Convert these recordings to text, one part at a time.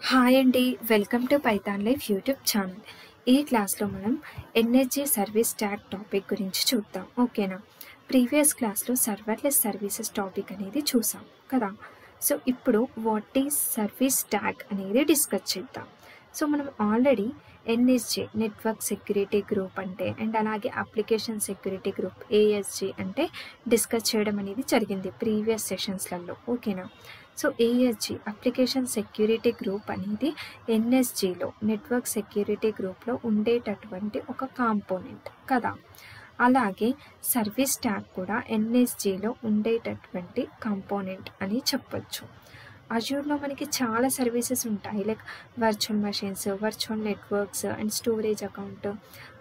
Hi అండి, welcome to Python life YouTube channel. ఈ క్లాస్లో మనం ఎన్ఎస్జి సర్వీస్ ట్యాగ్ టాపిక్ గురించి చూద్దాం. ఓకేనా? ప్రీవియస్ క్లాస్లో సర్వర్లెస్ సర్వీసెస్ టాపిక్ అనేది చూసాం కదా. సో ఇప్పుడు వాట్ ఈజ్ సర్వీస్ ట్యాగ్ అనేది డిస్కస్ చేద్దాం. సో మనం already NSG network security group అంటే అండ్ అలాగే అప్లికేషన్ సెక్యూరిటీ గ్రూప్ ఏఎస్జి అంటే డిస్కస్ చేయడం అనేది జరిగింది ప్రీవియస్ సెషన్స్లలో. ఓకేనా? సో ఏఎస్జి అప్లికేషన్ సెక్యూరిటీ గ్రూప్ అనేది ఎన్ఎస్జిలో నెట్వర్క్ సెక్యూరిటీ గ్రూప్లో ఉండేటటువంటి ఒక కాంపోనెంట్ కదా. అలాగే సర్వీస్ ట్యాగ్ కూడా ఎన్ఎస్జిలో ఉండేటటువంటి కాంపోనెంట్ అని చెప్పొచ్చు. అజూర్లో మనకి చాలా సర్వీసెస్ ఉంటాయి, like virtual machines, virtual networks and storage account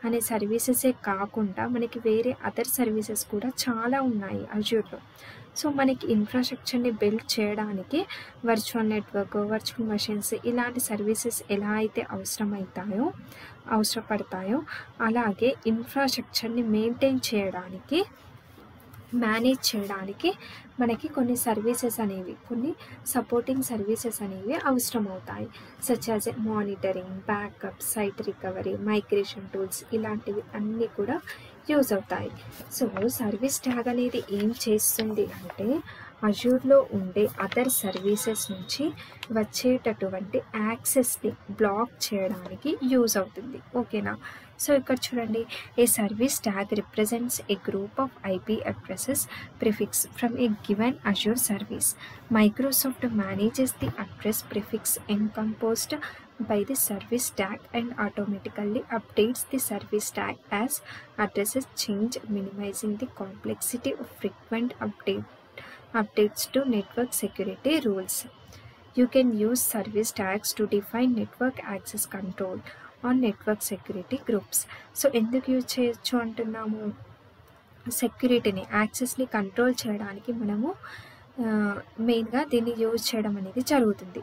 అనే సర్వీసెసే కాకుండా మనకి వేరే అదర్ సర్వీసెస్ కూడా చాలా ఉన్నాయి అజూర్లో. సో మనకి ఇన్ఫ్రాస్ట్రక్చర్ని బిల్డ్ చేయడానికి వర్చువల్ నెట్వర్క్, వర్చువల్ మెషిన్స్ ఇలాంటి సర్వీసెస్ ఎలా అయితే అవసరపడతాయో అలాగే ఇన్ఫ్రాస్ట్రక్చర్ని మెయింటైన్ చేయడానికి, మేనేజ్ చేయడానికి మనకి కొన్ని సర్వీసెస్ అనేవి, కొన్ని సపోర్టింగ్ సర్వీసెస్ అనేవి అవసరం అవుతాయి. Such as monitoring, backup, site recovery, migration tools ఇలాంటివి అన్నీ కూడా యూజ్ అవుతాయి. సో సర్వీస్ ట్యాగ్ అనేది ఏం చేస్తుంది అంటే అజూర్లో ఉండే అదర్ సర్వీసెస్ నుంచి వచ్చేటటువంటి యాక్సెస్ని బ్లాక్ చేయడానికి యూజ్ అవుతుంది. ఓకేనా? సో ఇక్కడ చూడండి, a service tag represents a group of IP addresses prefix from a given Azure service. Microsoft manages the address prefix encompassed by the service tag and automatically updates the service tag as addresses change, minimizing the complexity of frequent updates to network security rules. You can use service tags to define network access control on network security groups. So ఎందుకు use చేయొచ్చు అంటున్నాము? సెక్యూరిటీని, యాక్సెస్ని control చేయడానికి మనము మెయిన్గా దీన్ని use చేయడం అనేది జరుగుతుంది.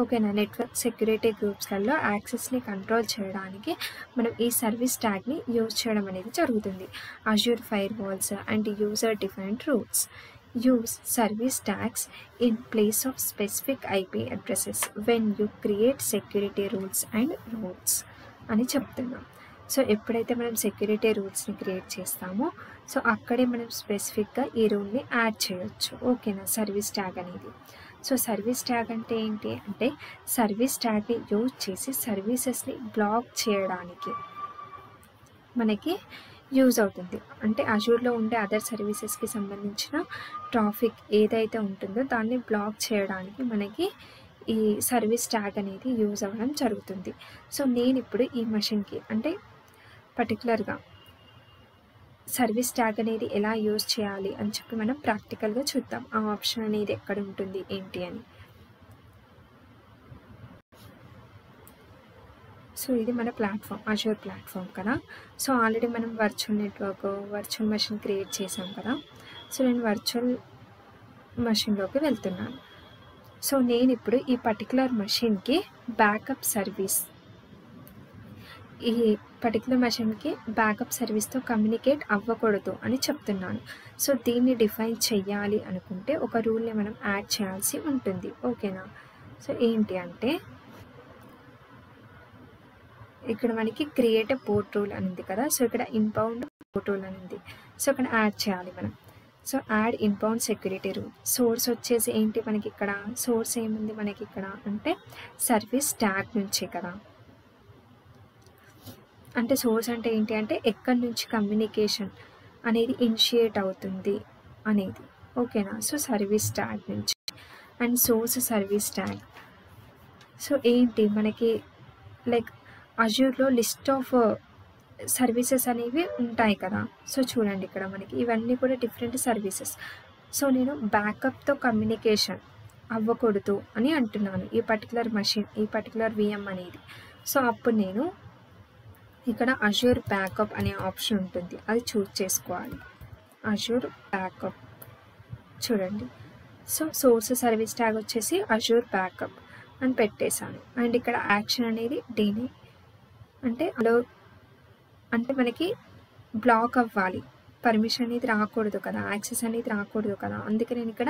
ఓకేనా? నెట్వర్క్ సెక్యూరిటీ గ్రూప్స్లలో యాక్సెస్ని కంట్రోల్ చేయడానికి మనం ఈ సర్వీస్ ట్యాగ్ని యూజ్ చేయడం అనేది జరుగుతుంది. Azure firewalls and user defined rules use service tags in place of specific IP addresses when you create security rules and routes అని చెప్తున్నాం. సో ఎప్పుడైతే మనం సెక్యూరిటీ రూల్స్ని క్రియేట్ చేస్తామో సో అక్కడే మనం స్పెసిఫిక్గా ఈ రూల్ని యాడ్ చేయొచ్చు. ఓకేనా? సర్వీస్ ట్యాగ్ అనేది. సో సర్వీస్ ట్యాగ్ అంటే ఏంటి అంటే సర్వీస్ ట్యాగ్ని యూజ్ చేసి సర్వీసెస్ని బ్లాక్ చేయడానికి మనకి యూజ్ అవుతుంది. అంటే అజూర్లో ఉండే అదర్ సర్వీసెస్కి సంబంధించిన ట్రాఫిక్ ఏదైతే ఉంటుందో దాన్ని బ్లాక్ చేయడానికి మనకి ఈ సర్వీస్ ట్యాగ్ అనేది యూజ్ అవ్వడం జరుగుతుంది. సో నేను ఇప్పుడు ఈ మెషిన్కి అంటే పర్టికులర్గా సర్వీస్ ట్యాగ్ అనేది ఎలా యూజ్ చేయాలి అని చెప్పి మనం ప్రాక్టికల్గా చూద్దాం. ఆ ఆప్షన్ అనేది ఎక్కడ ఉంటుంది ఏంటి అని. సో ఇది మన ప్లాట్ఫామ్, అజూర్ ప్లాట్ఫామ్ కదా. సో ఆల్రెడీ మనం virtual network, virtual machine create చేసాం కదా. సో నేను వర్చువల్ మెషిన్లోకి వెళ్తున్నాను. సో నేను ఇప్పుడు ఈ పర్టికులర్ మెషిన్కి బ్యాకప్ సర్వీస్, ఈ పర్టికులర్ మెషిన్కి బ్యాకప్ సర్వీస్తో కమ్యూనికేట్ అవ్వకూడదు అని చెప్తున్నాను. సో దీన్ని డిఫైన్ చెయ్యాలి అనుకుంటే ఒక రూల్ని మనం యాడ్ చేయాల్సి ఉంటుంది. ఓకేనా? సో ఏంటి అంటే ఇక్కడ మనకి క్రియేట్ పోర్ట్ రూల్ అని ఉంది కదా. సో ఇక్కడ ఇన్బౌండ్ పోర్ట్ రూల్ అని ఉంది. సో ఇక్కడ యాడ్ చేయాలి మనం. So add inbound security rule. Source వచ్చేసి ఏంటి మనకి ఇక్కడ, సోర్స్ ఏముంది మనకి ఇక్కడ అంటే సర్వీస్ ట్యాగ్ నుంచే కదా. అంటే సోర్స్ అంటే ఏంటి అంటే ఎక్కడి నుంచి కమ్యూనికేషన్ అనేది ఇనిషియేట్ అవుతుంది అనేది. ఓకేనా? సో సర్వీస్ ట్యాగ్ నుంచి and source service tag. So ఏంటి మనకి లైక్ అజూర్లో లిస్ట్ ఆఫ్ సర్వీసెస్ అనేవి ఉంటాయి కదా. సో చూడండి ఇక్కడ మనకి ఇవన్నీ కూడా డిఫరెంట్ సర్వీసెస్. సో నేను బ్యాకప్తో కమ్యూనికేషన్ అవ్వకూడదు అని అంటున్నాను ఈ పర్టికులర్ మెషిన్, ఈ పర్టికులర్ విఎం అనేది. సో అప్పుడు నేను ఇక్కడ అజూర్ బ్యాకప్ అనే ఆప్షన్ ఉంటుంది, అది చూస్ చేసుకోవాలి. అజూర్ బ్యాకప్ చూడండి. సో సోర్స్ సర్వీస్ ట్యాగ్ వచ్చేసి అజూర్ బ్యాకప్ అని పెట్టేశాను. అండ్ ఇక్కడ యాక్షన్ అనేది డీనే అంటే అలో, అంటే మనకి బ్లాక్ అవ్వాలి, పర్మిషన్ అనేది రాకూడదు కదా, యాక్సెస్ అనేది రాకూడదు కదా. అందుకే నేను ఇక్కడ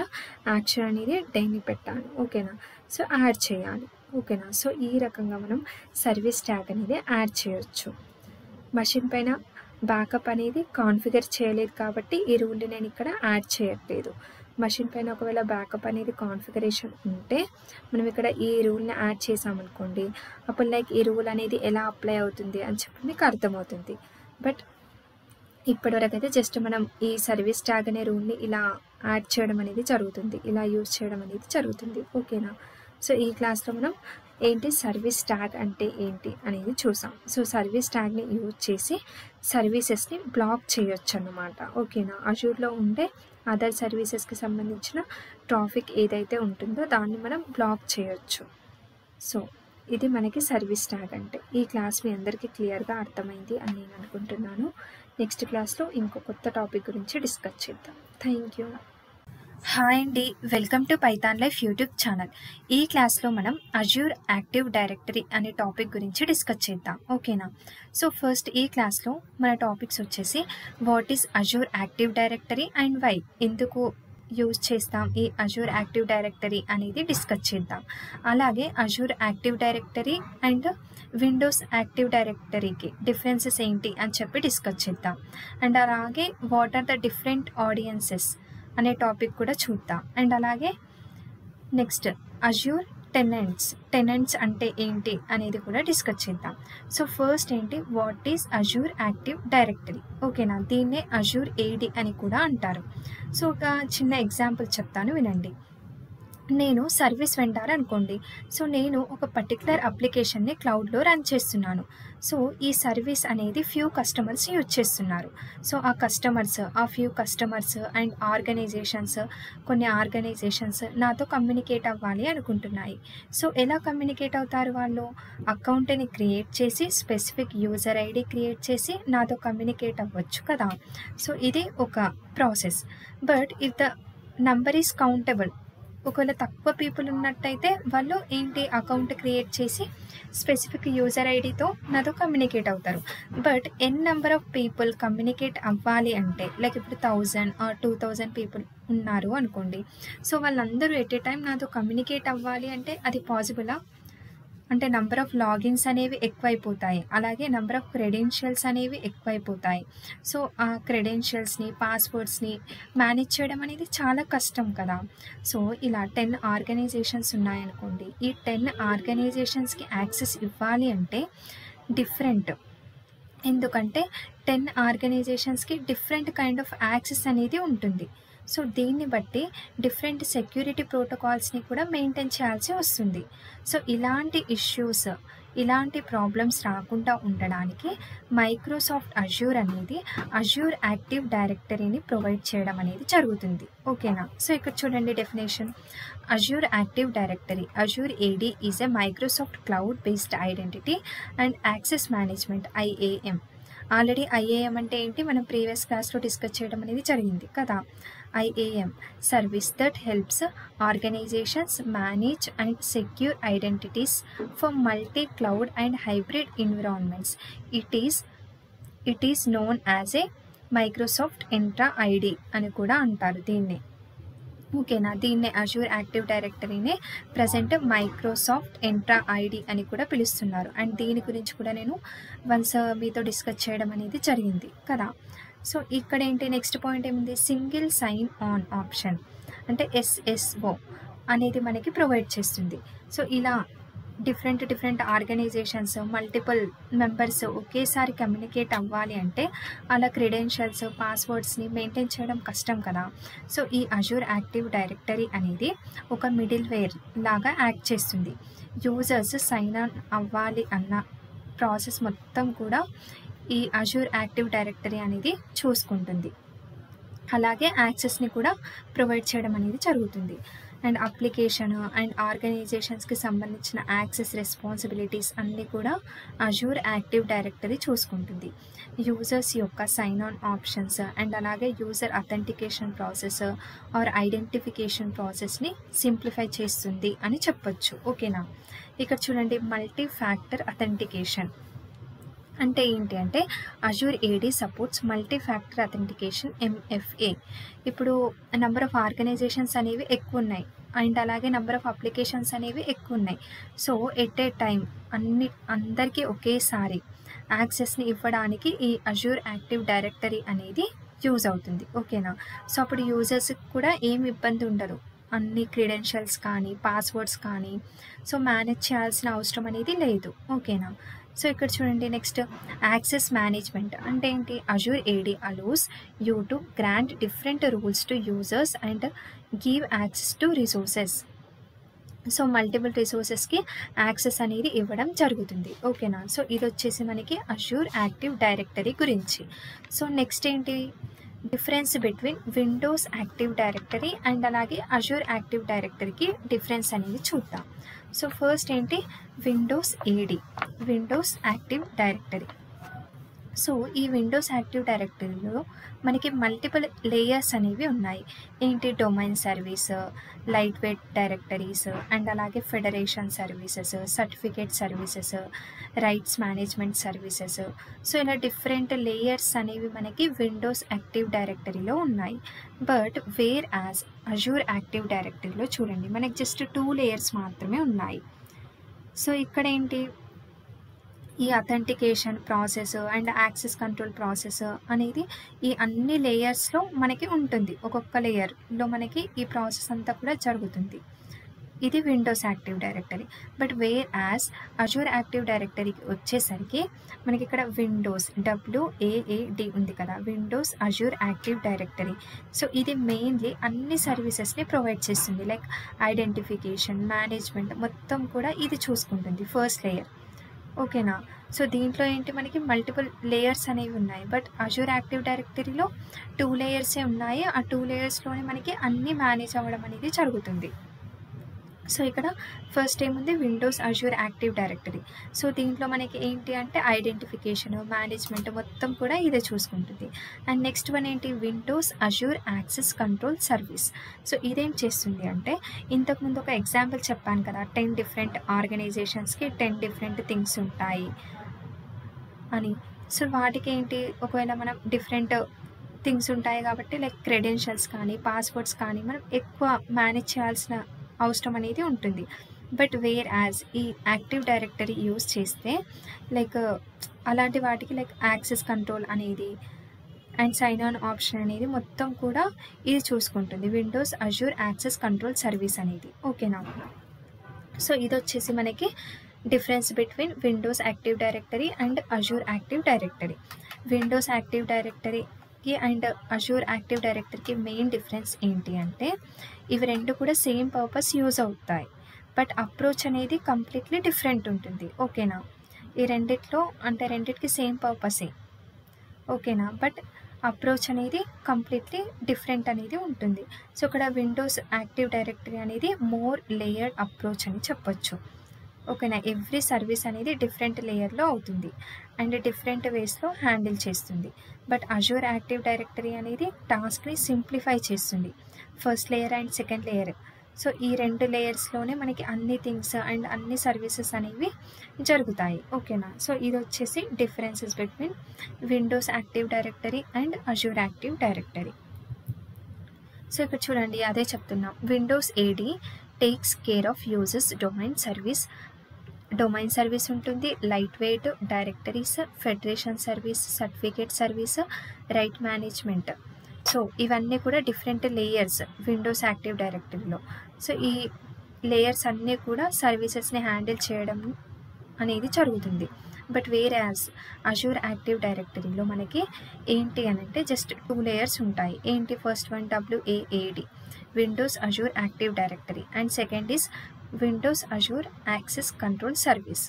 యాక్షన్ అనేది డైని పెట్టాను. ఓకేనా? సో యాడ్ చేయాలి. ఓకేనా. సో ఈ రకంగా మనం సర్వీస్ ట్యాగ్ అనేది యాడ్ చేయొచ్చు. మెషిన్ పైన బ్యాకప్ అనేది కాన్ఫిగర్ చేయలేదు కాబట్టి ఈ రూల్ని నేను ఇక్కడ యాడ్ చేయట్లేదు. మెషిన్ పైన ఒకవేళ బ్యాకప్ అనేది కాన్ఫిగరేషన్ ఉంటే మనం ఇక్కడ ఈ రూల్ని యాడ్ చేసామనుకోండి, అప్పుడు లైక్ ఈ రూల్ అనేది ఎలా అప్లై అవుతుంది అని చెప్పి మీకు అర్థమవుతుంది. బట్ ఇప్పటివరకు అయితే జస్ట్ మనం ఈ సర్వీస్ ట్యాగ్ అనే రూల్ని ఇలా యాడ్ చేయడం అనేది జరుగుతుంది, ఇలా యూజ్ చేయడం అనేది జరుగుతుంది. ఓకేనా. సో ఈ క్లాస్లో మనం ఏంటి సర్వీస్ ట్యాగ్ అంటే ఏంటి అనేది చూసాం. సో సర్వీస్ ట్యాగ్ని యూజ్ చేసి సర్వీసెస్ని బ్లాక్ చేయొచ్చు అన్నమాట. ఓకేనా. అజూర్లో ఉండే అదర్ సర్వీసెస్కి సంబంధించిన ట్రాఫిక్ ఏదైతే ఉంటుందో దాన్ని మనం బ్లాక్ చేయొచ్చు. సో ఇది మనకి సర్వీస్ ట్యాగ్ అంటే. ఈ క్లాస్ మీ అందరికీ క్లియర్గా అర్థమైంది అని నేను అనుకుంటున్నాను. నెక్స్ట్ క్లాస్లో ఇంకో కొత్త టాపిక్ గురించి డిస్కస్ చేద్దాం. Thank you. హాయ్ అండి, welcome to Python life YouTube channel. ఈ క్లాస్లో మనం అజూర్ యాక్టివ్ డైరెక్టరీ అనే టాపిక్ గురించి డిస్కస్ చేద్దాం. ఓకేనా. సో ఫస్ట్ ఈ క్లాస్లో మన టాపిక్స్ వచ్చేసి what is Azure active directory and why, ఎందుకు యూజ్ చేస్తాం ఈ అజూర్ యాక్టివ్ డైరెక్టరీ అనేది డిస్కస్ చేద్దాం. అలాగే Azure active directory and Windows Active డైరెక్టరీకి డిఫరెన్సెస్ ఏంటి అని చెప్పి డిస్కస్ చేద్దాం. అండ్ అలాగే what are the different audiences అనే టాపిక్ కూడా చూద్దాం. అండ్ అలాగే నెక్స్ట్ అజూర్ టెనెంట్స్ అంటే ఏంటి అనేది కూడా డిస్కస్ చేద్దాం. సో ఫస్ట్ ఏంటి, what is Azure active directory. ఓకేనా. దీన్నే అజూర్ ఏడి అని కూడా అంటారు. సో ఒక చిన్న ఎగ్జాంపుల్ చెప్తాను వినండి. నేను సర్వీస్ వెండర్ అనుకోండి. సో నేను ఒక పర్టికులర్ అప్లికేషన్ని క్లౌడ్లో రన్ చేస్తున్నాను. సో ఈ సర్వీస్ అనేది ఫ్యూ కస్టమర్స్ యూజ్ చేస్తున్నారు. సో ఆ ఫ్యూ కస్టమర్స్ అండ్ కొన్ని ఆర్గనైజేషన్స్ నాతో కమ్యూనికేట్ అవ్వాలి అనుకుంటున్నాయి. సో ఎలా కమ్యూనికేట్ అవుతారు వాళ్ళు? అకౌంట్ని క్రియేట్ చేసి స్పెసిఫిక్ యూజర్ ఐడి క్రియేట్ చేసి నాతో కమ్యూనికేట్ అవ్వచ్చు కదా. సో ఇది ఒక process. But if the number is countable, ఒకవేళ తక్కువ పీపుల్ ఉన్నట్టయితే వాళ్ళు ఏంటి అకౌంట్ క్రియేట్ చేసి స్పెసిఫిక్ యూజర్ ఐడితో నాతో కమ్యూనికేట్ అవుతారు. But number of people communicate అవ్వాలి అంటే లైక్ ఇప్పుడు 1000 or 2000 పీపుల్ ఉన్నారు అనుకోండి. సో వాళ్ళందరూ ఎట్ ఏ టైం నాతో కమ్యూనికేట్ అవ్వాలి అంటే అది పాసిబులా? అంటే నెంబర్ ఆఫ్ లాగిన్స్ అనేవి ఎక్కువైపోతాయి, అలాగే నెంబర్ ఆఫ్ క్రెడెన్షియల్స్ అనేవి ఎక్కువైపోతాయి. సో ఆ క్రెడెన్షియల్స్ని పాస్వర్డ్స్ని మేనేజ్ చేయడం అనేది చాలా కష్టం కదా. సో ఇలా 10 ఆర్గనైజేషన్స్ ఉన్నాయనుకోండి. ఈ 10 ఆర్గనైజేషన్స్కి యాక్సెస్ ఇవ్వాలి అంటే ఎందుకంటే 10 ఆర్గనైజేషన్స్కి డిఫరెంట్ కైండ్ ఆఫ్ యాక్సెస్ అనేది ఉంటుంది. సో దీన్ని బట్టి డిఫరెంట్ సెక్యూరిటీ ప్రోటోకాల్స్ని కూడా మెయింటైన్ చేయాల్సి వస్తుంది. సో ఇలాంటి ప్రాబ్లమ్స్ రాకుండా ఉండడానికి మైక్రోసాఫ్ట్ అజూర్ అనేది అజూర్ యాక్టివ్ డైరెక్టరీని ప్రొవైడ్ చేయడం అనేది జరుగుతుంది. ఓకేనా. సో ఇక్కడ చూడండి definition. Azure active directory Azure AD is a Microsoft cloud based identity and access management IAM. Already IAM అంటే ఏంటి మనం ప్రీవియస్ క్లాస్లో డిస్కస్ చేయడం అనేది జరిగింది కదా. IAM service that helps organizations manage and secure identities for multi cloud and hybrid environments. It is known as a Microsoft Entra ID అని కూడా అంటారు దీన్ని. ఓకేనా. దీన్నే అజూర్ యాక్టివ్ డైరెక్టరీనే ప్రజెంట్ మైక్రోసాఫ్ట్ ఎంట్రా ఐడి అని కూడా పిలుస్తున్నారు. అండ్ దీని గురించి కూడా నేను వన్స్ మీతో డిస్కస్ చేయడం అనేది జరిగింది కదా. సో ఇక్కడ ఏంటి నెక్స్ట్ పాయింట్ ఏముంది, సింగిల్ సైన్ ఆన్ ఆప్షన్ అంటే SSO అనేది మనకి ప్రొవైడ్ చేస్తుంది. సో ఇలా డిఫరెంట్ ఆర్గనైజేషన్స్ మల్టిపుల్ మెంబర్స్ ఒకేసారి కమ్యూనికేట్ అవ్వాలి అంటే అలా క్రెడెన్షియల్స్ పాస్వర్డ్స్ని మెయింటైన్ చేయడం కష్టం కదా. సో ఈ అజూర్ యాక్టివ్ డైరెక్టరీ అనేది ఒక మిడిల్ వేర్ లాగా యాక్ట్ చేస్తుంది. యూజర్స్ సైన్ ఆన్ అవ్వాలి అన్న ప్రాసెస్ మొత్తం కూడా ఈ అజూర్ యాక్టివ్ డైరెక్టరీ అనేది చూసుకుంటుంది. అలాగే యాక్సెస్ని కూడా ప్రొవైడ్ చేయడం అనేది జరుగుతుంది. అండ్ అప్లికేషన్ అండ్ ఆర్గనైజేషన్స్కి సంబంధించిన యాక్సెస్ రెస్పాన్సిబిలిటీస్ అన్నీ కూడా అజూర్ యాక్టివ్ డైరెక్టరీ చూసుకుంటుంది. యూజర్స్ యొక్క సైన్ ఆన్ ఆప్షన్స్ అండ్ అలాగే user authentication process or identification ప్రాసెస్ని సింప్లిఫై చేస్తుంది అని చెప్పొచ్చు. ఓకేనా. ఇక్కడ చూడండి మల్టీ ఫ్యాక్టర్ అథెంటికేషన్ అంటే ఏంటి అంటే Azure AD supports multi factor authentication MFA. ఇప్పుడు నెంబర్ ఆఫ్ ఆర్గనైజేషన్స్ అనేవి ఎక్కువ ఉన్నాయి అండ్ అలాగే నెంబర్ ఆఫ్ అప్లికేషన్స్ అనేవి ఎక్కువ ఉన్నాయి. సో ఎట్ ఏ టైం అందరికీ ఒకేసారి యాక్సెస్ని ఇవ్వడానికి ఈ అజూర్ యాక్టివ్ డైరెక్టరీ అనేది యూజ్ అవుతుంది. ఓకేనా. సో అప్పుడు యూజర్స్కి కూడా ఏమి ఇబ్బంది ఉండదు. అన్ని క్రెడెన్షియల్స్ కానీ పాస్వర్డ్స్ కానీ సో మేనేజ్ చేయాల్సిన అవసరం అనేది లేదు. ఓకేనా. సో ఇక్కడ చూడండి నెక్స్ట్ యాక్సెస్ మేనేజ్మెంట్ అంటే ఏంటి. Azure AD allows you to grant different rules to users and give access to resources. So multiple రిసోర్సెస్కి యాక్సెస్ అనేది ఇవ్వడం జరుగుతుంది. ఓకేనా. సో ఇది వచ్చేసి మనకి అజూర్ యాక్టివ్ డైరెక్టరీ గురించి. సో నెక్స్ట్ ఏంటి difference between Windows Active directory and అలాగే అజూర్ యాక్టివ్ డైరెక్టరీకి డిఫరెన్స్ అనేది చూద్దాం. సో ఫస్ట్ ఏంటి Windows AD, Windows Active directory. So ఈ విండోస్ యాక్టివ్ డైరెక్టరీలో మనకి మల్టిపుల్ లేయర్స్ అనేవి ఉన్నాయి. ఏంటి domain service, lightweight directories and అలాగే federation services, certificate services, rights management services. So ఇలా డిఫరెంట్ లేయర్స్ అనేవి మనకి విండోస్ యాక్టివ్ డైరెక్టరీలో ఉన్నాయి. But whereas Azure Active డైరెక్టరీలో చూడండి మనకి జస్ట్ 2 లేయర్స్ మాత్రమే ఉన్నాయి. సో ఇక్కడ ఏంటి ఈ authentication process and access control process అనేది ఈ అన్ని లేయర్స్లో మనకి ఉంటుంది. ఒక్కొక్క లేయర్లో మనకి ఈ ప్రాసెస్ అంతా కూడా జరుగుతుంది. ఇది Windows Active Directory. But whereas Azure Active డైరెక్టరీకి వచ్చేసరికి మనకి ఇక్కడ విండోస్ WAAD ఉంది కదా, Windows Azure active directory. So ఇది మెయిన్లీ అన్ని సర్వీసెస్ని ప్రొవైడ్ చేస్తుంది. లైక్ ఐడెంటిఫికేషన్, మేనేజ్మెంట్ మొత్తం కూడా ఇది చూసుకుంటుంది ఫస్ట్ లేయర్. ఓకేనా. సో దీంట్లో ఏంటి మనకి మల్టిపుల్ లేయర్స్ అనేవి ఉన్నాయి. బట్ అజూర్ యాక్టివ్ డైరెక్టరీలో 2 లేయర్సే ఉన్నాయి. ఆ 2 లేయర్స్లోనే మనకి అన్నీ మేనేజ్ అవ్వడం అనేది జరుగుతుంది. సో ఇక్కడ ఫస్ట్ ఏముంది Windows Azure active directory. So దీంట్లో మనకి ఏంటి అంటే ఐడెంటిఫికేషన్, మేనేజ్మెంట్ మొత్తం కూడా ఇదే చూసుకుంటుంది. అండ్ నెక్స్ట్ వన్ ఏంటి Windows Azure access control service. So ఇదేం చేస్తుంది అంటే ఇంతకుముందు ఒక ఎగ్జాంపుల్ చెప్పాను కదా 10 డిఫరెంట్ ఆర్గనైజేషన్స్కి 10 డిఫరెంట్ థింగ్స్ ఉంటాయి అని. సో వాటికి ఏంటి ఒకవేళ మనం డిఫరెంట్ థింగ్స్ ఉంటాయి కాబట్టి లైక్ క్రెడెన్షియల్స్ కానీ పాస్వర్డ్స్ కానీ మనం ఎక్కువ మేనేజ్ చేయాల్సిన అవసరం అనేది ఉంటుంది. బట్ వేర్ యాజ్ ఈ యాక్టివ్ డైరెక్టరీ యూజ్ చేస్తే లైక్ అలాంటి వాటికి లైక్ యాక్సెస్ కంట్రోల్ అనేది అండ్ సైన్ ఆన్ ఆప్షన్ అనేది మొత్తం కూడా ఇది చూసుకుంటుంది Windows Azure access control service అనేది. ఓకేనా. సో ఇది వచ్చేసి మనకి difference between Windows Active directory and Azure active Directory. Windows Active డైరెక్టరీకి అండ్ అజూర్ యాక్టివ్ డైరెక్టరీకి మెయిన్ డిఫరెన్స్ ఏంటి అంటే ఇవి రెండు కూడా సేమ్ పర్పస్ యూజ్ అవుతాయి. బట్ అప్రోచ్ అనేది కంప్లీట్లీ డిఫరెంట్ ఉంటుంది. ఓకేనా. ఈ రెండిటికి సేమ్ పర్పసే. ఓకేనా. బట్ అప్రోచ్ అనేది కంప్లీట్లీ డిఫరెంట్ అనేది ఉంటుంది. సో ఇక్కడ విండోస్ యాక్టివ్ డైరెక్టరీ అనేది మోర్ లేయర్డ్ అప్రోచ్ అని చెప్పొచ్చు. ఓకేనా. ఎవ్రీ సర్వీస్ అనేది డిఫరెంట్ లేయర్లో అవుతుంది అండ్ డిఫరెంట్ వేస్లో హ్యాండిల్ చేస్తుంది. బట్ అజూర్ యాక్టివ్ డైరెక్టరీ అనేది టాస్క్ని సింప్లిఫై చేస్తుంది first layer and second layer. So ఈ 2 లేయర్స్లోనే మనకి అన్ని థింగ్స్ అండ్ అన్ని సర్వీసెస్ అనేవి జరుగుతాయి. ఓకేనా. సో ఇది వచ్చేసి differences between Windows Active directory and Azure active directory. So ఇక్కడ చూడండి అదే చెప్తున్నాం. Windows AD takes care of users domain service ఉంటుంది, lightweight directories, federation service, certificate service, right management. So ఇవన్నీ కూడా డిఫరెంట్ లేయర్స్ విండోస్ యాక్టివ్ డైరెక్టరీలో. So ఈ layers అన్నీ కూడా సర్వీసెస్ని హ్యాండిల్ చేయడం అనేది జరుగుతుంది. But whereas Azure Active డైరెక్టరీలో మనకి ఏంటి అని అంటే జస్ట్ 2 లేయర్స్ ఉంటాయి. ఏంటి first one WAAD Windows Azure active directory and second is Windows Azure access control service.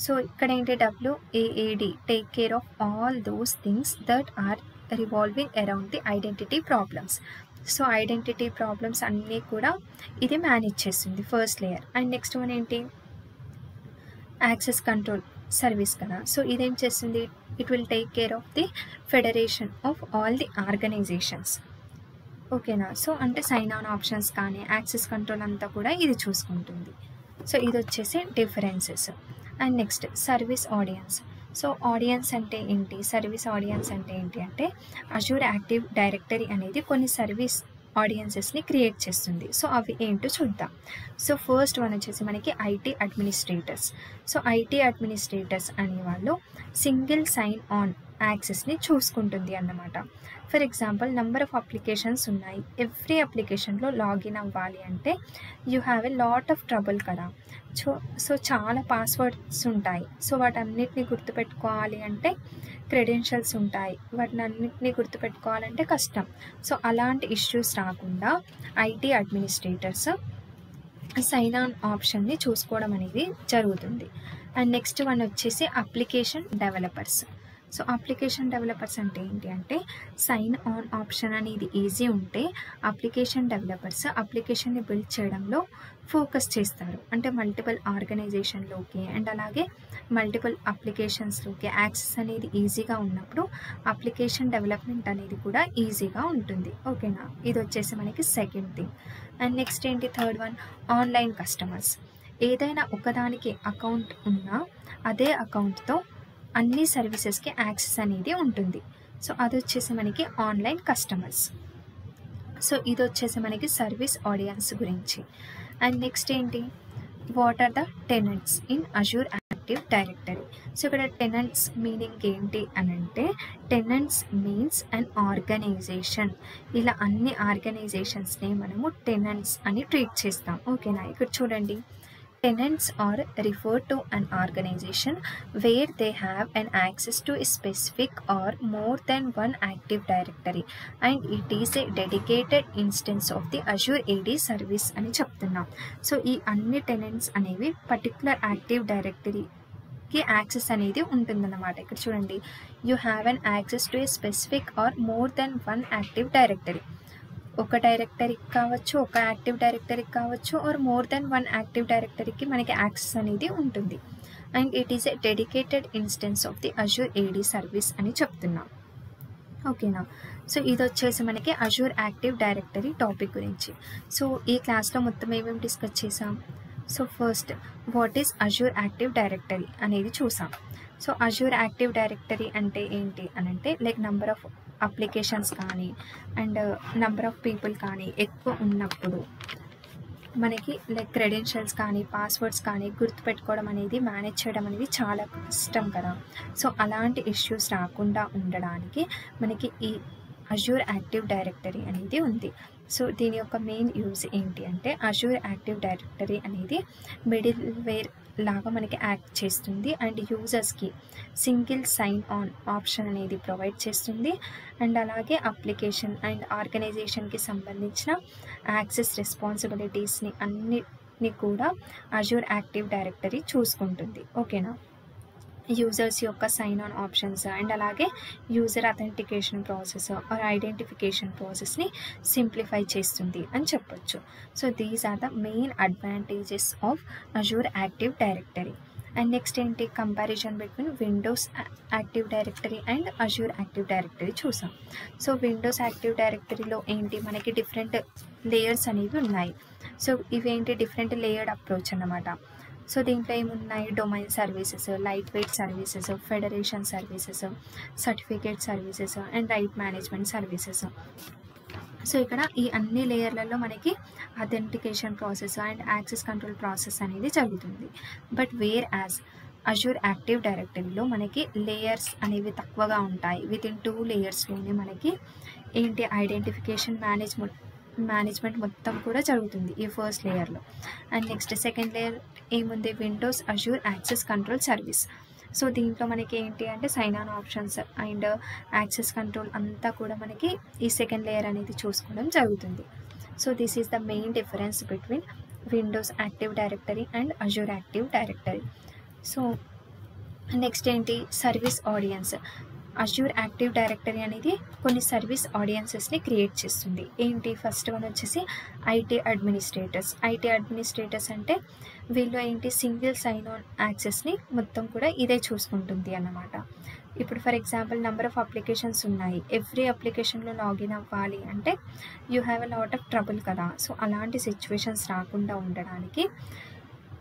So ఇక్కడ ఏంటి WAAD take care of all those things that are revolving around the identity problems. So identity problems అన్నీ కూడా ఇది manage చేస్తుంది first layer. And next one ఏంటి access control service కదా. So ఇదేం చేస్తుంది it will take care of the federation of all the organisations. ఓకేనా. So అంటే సైన్ ఆన్ ఆప్షన్స్ కానీ యాక్సెస్ కంట్రోల్ అంతా కూడా ఇది చూసుకుంటుంది. సో ఇది వచ్చేసి differences. And next service audience. So audience అంటే ఏంటి, సర్వీస్ ఆడియన్స్ అంటే ఏంటి అంటే అజూర్ యాక్టివ్ డైరెక్టరీ అనేది కొన్ని సర్వీస్ ఆడియన్సెస్ని క్రియేట్ చేస్తుంది. సో అవి ఏంటో చూద్దాం. సో ఫస్ట్ వన్ వచ్చేసి మనకి IT administrators. So IT administrators అనేవాళ్ళు సింగిల్ సైన్ ఆన్ యాక్సెస్ని చూసుకుంటుంది అన్నమాట. For example number of applications ఉన్నాయి. ఎవ్రీ అప్లికేషన్లో లాగిన్ అవ్వాలి అంటే you have a lot of trouble కదా. సో చాలా పాస్వర్డ్స్ ఉంటాయి. సో వాటన్నిటిని గుర్తుపెట్టుకోవాలి అంటే క్రెడెన్షియల్స్ ఉంటాయి. వాటిని అన్నిటిని గుర్తుపెట్టుకోవాలంటే కష్టం. సో అలాంటి ఇష్యూస్ రాకుండా ఐటీ అడ్మినిస్ట్రేటర్స్ సైన్ ఆన్ ఆప్షన్ని చూసుకోవడం అనేది జరుగుతుంది. అండ్ నెక్స్ట్ వన్ వచ్చేసి application developers. So application developers అంటే ఏంటి అంటే సైన్ ఆన్ ఆప్షన్ అనేది ఈజీ ఉంటే అప్లికేషన్ డెవలపర్స్ అప్లికేషన్ని బిల్డ్ చేయడంలో ఫోకస్ చేస్తారు. అంటే మల్టిపుల్ ఆర్గనైజేషన్లోకి అండ్ అలాగే మల్టిపుల్ అప్లికేషన్స్లోకి యాక్సెస్ అనేది ఈజీగా ఉన్నప్పుడు అప్లికేషన్ డెవలప్మెంట్ అనేది కూడా ఈజీగా ఉంటుంది. ఓకేనా, ఇది వచ్చేసి మనకి సెకండ్ థింగ్. అండ్ నెక్స్ట్ ఏంటి థర్డ్ వన్, ఆన్లైన్ కస్టమర్స్. ఏదైనా ఒకదానికి అకౌంట్ ఉన్నా అదే అకౌంట్తో అన్ని సర్వీసెస్కి యాక్సెస్ అనేది ఉంటుంది. సో అది వచ్చేసి మనకి ఆన్లైన్ కస్టమర్స్. సో ఇది వచ్చేసి మనకి సర్వీస్ ఆడియన్స్ గురించి. అండ్ నెక్స్ట్ ఏంటి, what are the tenants in Azure active directory. So ఇక్కడ టెనెంట్స్ మీనింగ్ ఏంటి అని అంటే టెనెంట్స్ మీన్స్ అన్ ఆర్గనైజేషన్. ఇలా అన్ని ఆర్గనైజేషన్స్ని మనము టెనెంట్స్ అని ట్రీట్ చేస్తాం. ఓకేనా, ఇక్కడ చూడండి, tenants are referred to an organization where they have an access to a specific or more than one active directory and it is a dedicated instance of the Azure AD service అని చెప్తున్నాం. So ఈ అన్ని tenants అనేవి particular active డైరెక్టరీకి access అనేది ఉంటుందన్నమాట. ఇక్కడ చూడండి, you have an access to a specific or more than one Active Directory. ఒక డైరెక్టరీకి కావచ్చు, ఒక యాక్టివ్ డైరెక్టరీకి కావచ్చు, or more than one Active డైరెక్టరీకి మనకి యాక్సెస్ అనేది ఉంటుంది. And it is a dedicated instance of the Azure AD service అని చెప్తున్నాం. ఓకేనా, సో ఇది వచ్చేసి మనకి అజూర్ యాక్టివ్ డైరెక్టరీ టాపిక్ గురించి. సో ఈ క్లాస్లో మొత్తం ఏమేమి డిస్కస్ చేసాం. So first what is Azure active Directory అనేది చూసాం. సో అజూర్ యాక్టివ్ డైరెక్టరీ అంటే ఏంటి అని అంటే లైక్ నెంబర్ ఆఫ్ అప్లికేషన్స్ కానీ అండ్ నెంబర్ ఆఫ్ పీపుల్ కానీ ఎక్కువ ఉన్నప్పుడు మనకి లైక్ క్రెడెన్షియల్స్ కానీ పాస్వర్డ్స్ కానీ గుర్తుపెట్టుకోవడం అనేది మేనేజ్ చేయడం అనేది చాలా కష్టం కదా. సో అలాంటి ఇష్యూస్ రాకుండా ఉండడానికి మనకి ఈ అజూర్ యాక్టివ్ డైరెక్టరీ అనేది ఉంది. సో దీని యొక్క మెయిన్ యూజ్ ఏంటి అంటే అజూర్ యాక్టివ్ డైరెక్టరీ అనేది మిడిల్ వేర్ లాగా మనకి యాక్ట్ చేస్తుంది అండ్ యూజర్స్కి సింగిల్ సైన్ ఆన్ ఆప్షన్ అనేది ప్రొవైడ్ చేస్తుంది. అండ్ అలాగే అప్లికేషన్ అండ్ ఆర్గనైజేషన్కి సంబంధించిన యాక్సెస్ రెస్పాన్సిబిలిటీస్ని అన్నిటిని కూడా అజూర్ యాక్టివ్ డైరెక్టరీ చూసుకుంటుంది. ఓకేనా, యూజర్స్ యొక్క సైన్ ఆన్ ఆప్షన్స్ అండ్ అలాగే user authentication process or identification ప్రాసెస్ని సింప్లిఫై చేస్తుంది అని చెప్పొచ్చు. So these are the main advantages of Azure active directory. And next ఏంటి, comparison between Windows Active directory and Azure active Directory చూసాం. So Windows Active డైరెక్టరీలో ఏంటి మనకి డిఫరెంట్ లేయర్స్ అనేవి ఉన్నాయి. సో ఇవేంటి డిఫరెంట్ లేయర్డ్ అప్రోచ్ అన్నమాట. సో దీంట్లో ఏమున్నాయి, domain services, lightweight services, federation services, certificate services and right management services. So ఇక్కడ ఈ అన్ని లేయర్లలో మనకి authentication process and access control process అనేది జరుగుతుంది. But whereas Azure Active డైరెక్టరీలో మనకి లేయర్స్ అనేవి తక్కువగా ఉంటాయి. వితిన్ 2 లేయర్స్లోనే మనకి ఏంటి ఐడెంటిఫికేషన్ మేనేజ్మెంట్ మొత్తం కూడా జరుగుతుంది ఈ ఫస్ట్ లేయర్లో. అండ్ నెక్స్ట్ సెకండ్ లేయర్ ఏముంది, Windows Azure access control service. So దీంట్లో మనకి ఏంటి అంటే sign on options and access control అంతా కూడా మనకి ఈ సెకండ్ లేయర్ అనేది చూసుకోవడం జరుగుతుంది. So this is the main difference between Windows Active directory and Azure active directory. So next ఏంటి, service audience. Azure active Directory అనేది కొన్ని సర్వీస్ ఆడియన్సెస్ని క్రియేట్ చేస్తుంది. ఏంటి, ఫస్ట్ వన్ వచ్చేసి ఐటీ అడ్మినిస్ట్రేటర్స్. ఐటీ అడ్మినిస్ట్రేటర్స్ అంటే వీళ్ళు ఏంటి సింగిల్ సైన్ ఆన్ యాక్సెస్ని మొత్తం కూడా ఇదే చూసుకుంటుంది అన్నమాట. ఇప్పుడు for example number of applications ఉన్నాయి, ఎవ్రీ అప్లికేషన్లో లాగిన్ అవ్వాలి అంటే you have a lot of trouble కదా. సో అలాంటి సిచ్యువేషన్స్ రాకుండా ఉండడానికి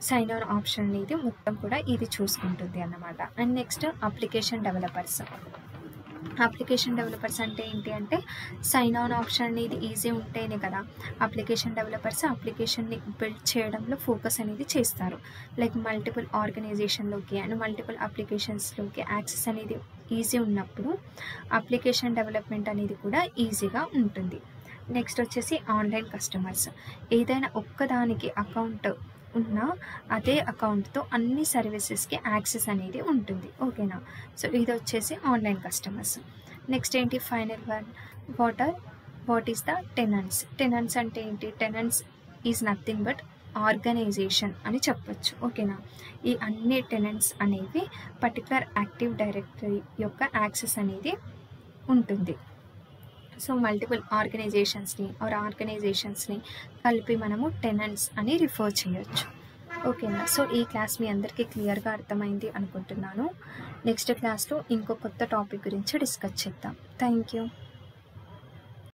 సైన్ ఆన్ ఆప్షన్ అనేది మొత్తం కూడా ఇది చూసుకుంటుంది అన్నమాట. And next application developers. Application developers అంటే ఏంటి అంటే సైన్ ఆన్ ఆప్షన్ అనేది ఈజీ ఉంటేనే కదా అప్లికేషన్ డెవలపర్స్ అప్లికేషన్ని బిల్డ్ చేయడంలో ఫోకస్ అనేది చేస్తారు. లైక్ మల్టిపుల్ ఆర్గనైజేషన్లోకి అండ్ మల్టిపుల్ అప్లికేషన్స్లోకి యాక్సెస్ అనేది ఈజీ ఉన్నప్పుడు అప్లికేషన్ డెవలప్మెంట్ అనేది కూడా ఈజీగా ఉంటుంది. నెక్స్ట్ వచ్చేసి ఆన్లైన్ కస్టమర్స్. ఏదైనా ఒక్కదానికి అకౌంట్ ఉన్న అదే అకౌంట్తో అన్ని సర్వీసెస్కి యాక్సెస్ అనేది ఉంటుంది. ఓకేనా? సో ఇది వచ్చేసి ఆన్లైన్ కస్టమర్స్. నెక్స్ట్ ఏంటి final one, what is the tenants. Tenants అంటే ఏంటి? Tenants is nothing but organisation అని చెప్పొచ్చు. ఓకేనా? ఈ అన్ని టెనెంట్స్ అనేవి పర్టికులర్ యాక్టివ్ డైరెక్టరీ యొక్క యాక్సెస్ అనేది ఉంటుంది. సో మల్టిపుల్ ఆర్గనైజేషన్స్ని కలిపి మనము టెనెంట్స్ అని రిఫర్ చేయొచ్చు. ఓకేనా? సో ఈ క్లాస్ మీ అందరికీ క్లియర్గా అర్థమైంది అనుకుంటున్నాను. నెక్స్ట్ క్లాస్లో ఇంకో కొత్త టాపిక్ గురించి డిస్కస్ చేద్దాం. Thank you.